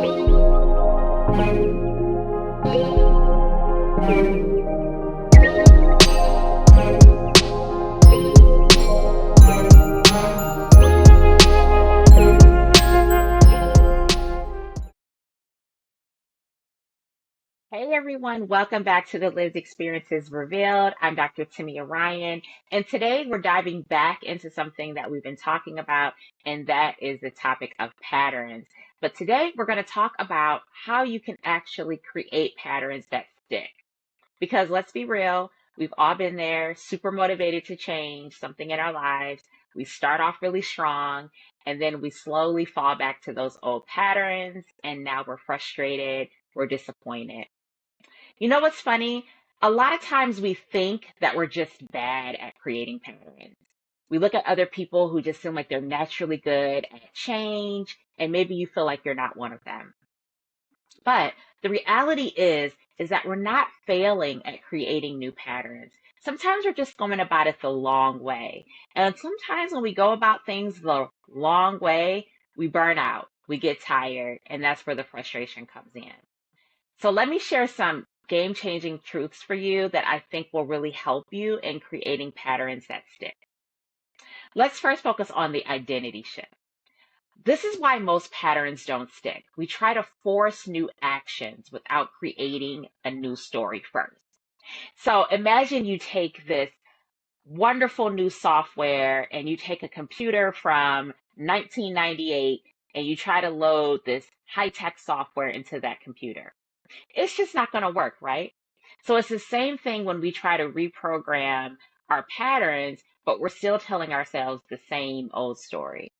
Hey everyone, welcome back to the Lived Experiences Revealed. I'm Dr. Timmy Ryan, and today we're diving back into something that we've been talking about, and that is the topic of patterns. But today we're going to talk about how you can actually create patterns that stick. Because let's be real, we've all been there, super motivated to change something in our lives. We start off really strong, and then we slowly fall back to those old patterns, and now we're frustrated, we're disappointed. You know what's funny? A lot of times we think that we're just bad at creating patterns. We look at other people who just seem like they're naturally good at change, and maybe you feel like you're not one of them. But the reality is that we're not failing at creating new patterns. Sometimes we're just going about it the long way. And sometimes when we go about things the long way, we burn out, we get tired, and that's where the frustration comes in. So let me share some game changing truths for you that I think will really help you in creating patterns that stick. Let's first focus on the identity shift. This is why most patterns don't stick. We try to force new actions without creating a new story first. So imagine you take this wonderful new software and you take a computer from 1998 and you try to load this high tech software into that computer. It's just not going to work, right? So it's the same thing when we try to reprogram our patterns, but we're still telling ourselves the same old story.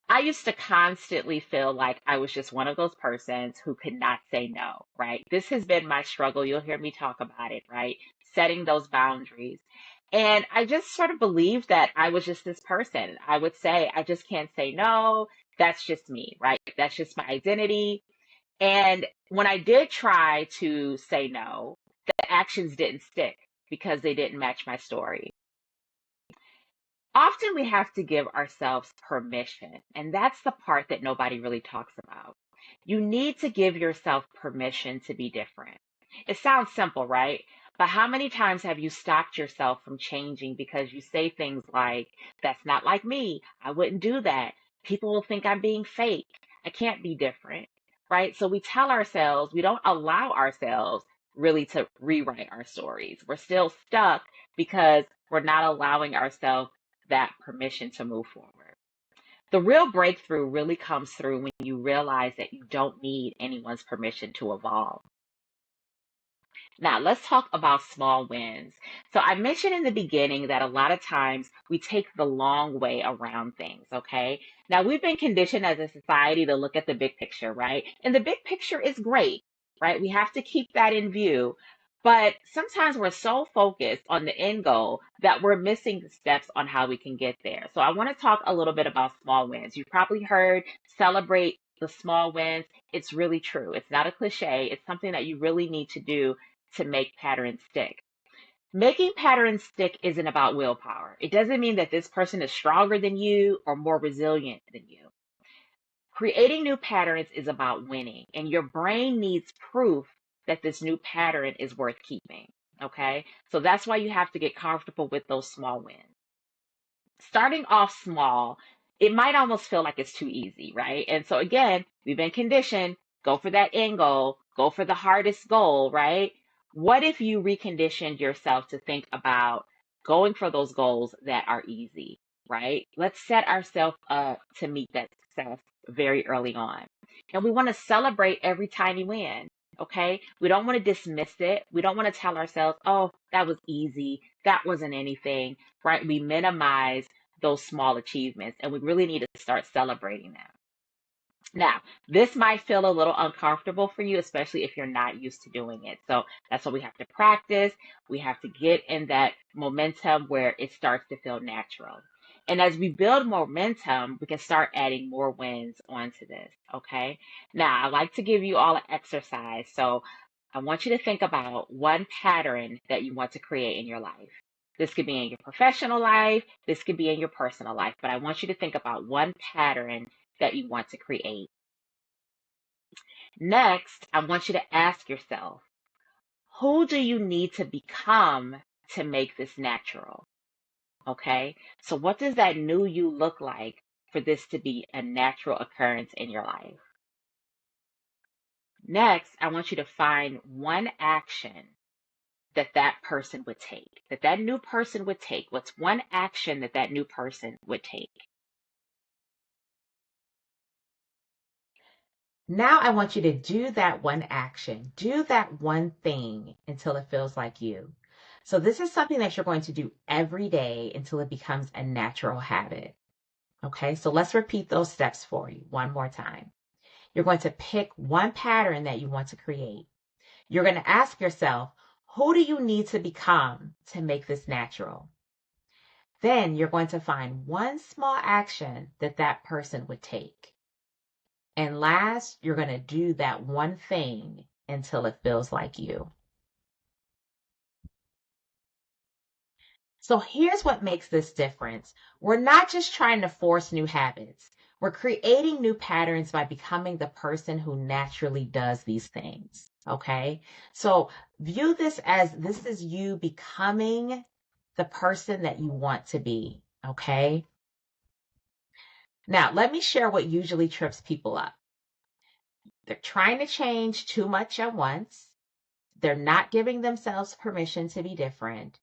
I used to constantly feel like I was just one of those persons who could not say no, right? This has been my struggle. You'll hear me talk about it, right? Setting those boundaries. And I just sort of believed that I was just this person. I would say, I just can't say no. That's just me, right? That's just my identity. And when I did try to say no, the actions didn't stick because they didn't match my story. Often we have to give ourselves permission, and that's the part that nobody really talks about. You need to give yourself permission to be different. It sounds simple, right? But how many times have you stopped yourself from changing because you say things like, that's not like me. I wouldn't do that. People will think I'm being fake. I can't be different, right? So we tell ourselves, we don't allow ourselves really to rewrite our stories. We're still stuck because we're not allowing ourselves that permission to move forward. The real breakthrough really comes through when you realize that you don't need anyone's permission to evolve. Now, let's talk about small wins. So, I mentioned in the beginning that a lot of times we take the long way around things, okay? Now, we've been conditioned as a society to look at the big picture, right? And the big picture is great, right? We have to keep that in view. But sometimes we're so focused on the end goal that we're missing the steps on how we can get there. So, I want to talk a little bit about small wins. You've probably heard celebrate the small wins. It's really true. It's not a cliche, it's something that you really need to do to make patterns stick. Making patterns stick isn't about willpower. It doesn't mean that this person is stronger than you or more resilient than you. Creating new patterns is about winning, and your brain needs proof that this new pattern is worth keeping. Okay, so that's why you have to get comfortable with those small wins. Starting off small, it might almost feel like it's too easy, right? And so again, we've been conditioned, go for that end goal, go for the hardest goal, right? What if you reconditioned yourself to think about going for those goals that are easy, right? Let's set ourselves up to meet that success very early on. And we want to celebrate every tiny win. Okay. We don't want to dismiss it. We don't want to tell ourselves, oh, that was easy. That wasn't anything, right? We minimize those small achievements and we really need to start celebrating them. Now, this might feel a little uncomfortable for you, especially if you're not used to doing it. So that's what we have to practice. We have to get in that momentum where it starts to feel natural. And as we build momentum, we can start adding more wins onto this. Okay. Now, I like to give you all an exercise. So I want you to think about one pattern that you want to create in your life. This could be in your professional life, this could be in your personal life, but I want you to think about one pattern that you want to create. Next, I want you to ask yourself, who do you need to become to make this natural? Okay, so what does that new you look like for this to be a natural occurrence in your life? Next, I want you to find one action that that person would take, that that new person would take. What's one action that that new person would take? Now I want you to do that one action, do that one thing until it feels like you. So this is something that you're going to do every day until it becomes a natural habit. Okay, so let's repeat those steps for you one more time. You're going to pick one pattern that you want to create. You're going to ask yourself, who do you need to become to make this natural? Then you're going to find one small action that that person would take. And last, you're going to do that one thing until it feels like you. So here's what makes this difference. We're not just trying to force new habits. We're creating new patterns by becoming the person who naturally does these things. Okay. So view this is you becoming the person that you want to be. Okay. Now, let me share what usually trips people up. They're trying to change too much at once. They're not giving themselves permission to be different,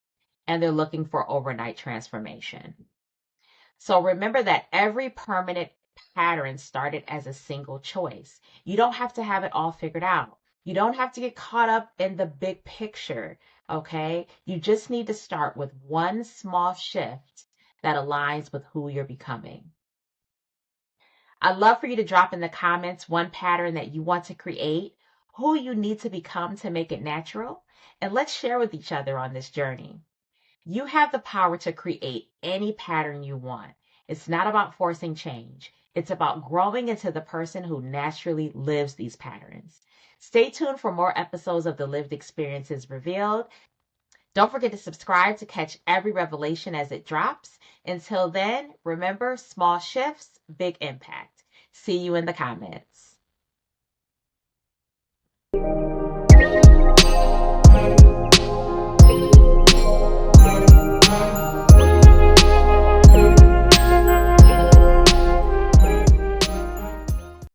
and they're looking for overnight transformation. So remember that every permanent pattern started as a single choice. You don't have to have it all figured out. You don't have to get caught up in the big picture, okay? You just need to start with one small shift that aligns with who you're becoming. I'd love for you to drop in the comments one pattern that you want to create, who you need to become to make it natural, and let's share with each other on this journey. You have the power to create any pattern you want. It's not about forcing change. It's about growing into the person who naturally lives these patterns. Stay tuned for more episodes of the Lived Experiences Revealed. Don't forget to subscribe to catch every revelation as it drops. Until then, remember, small shifts, big impact. See you in the comments.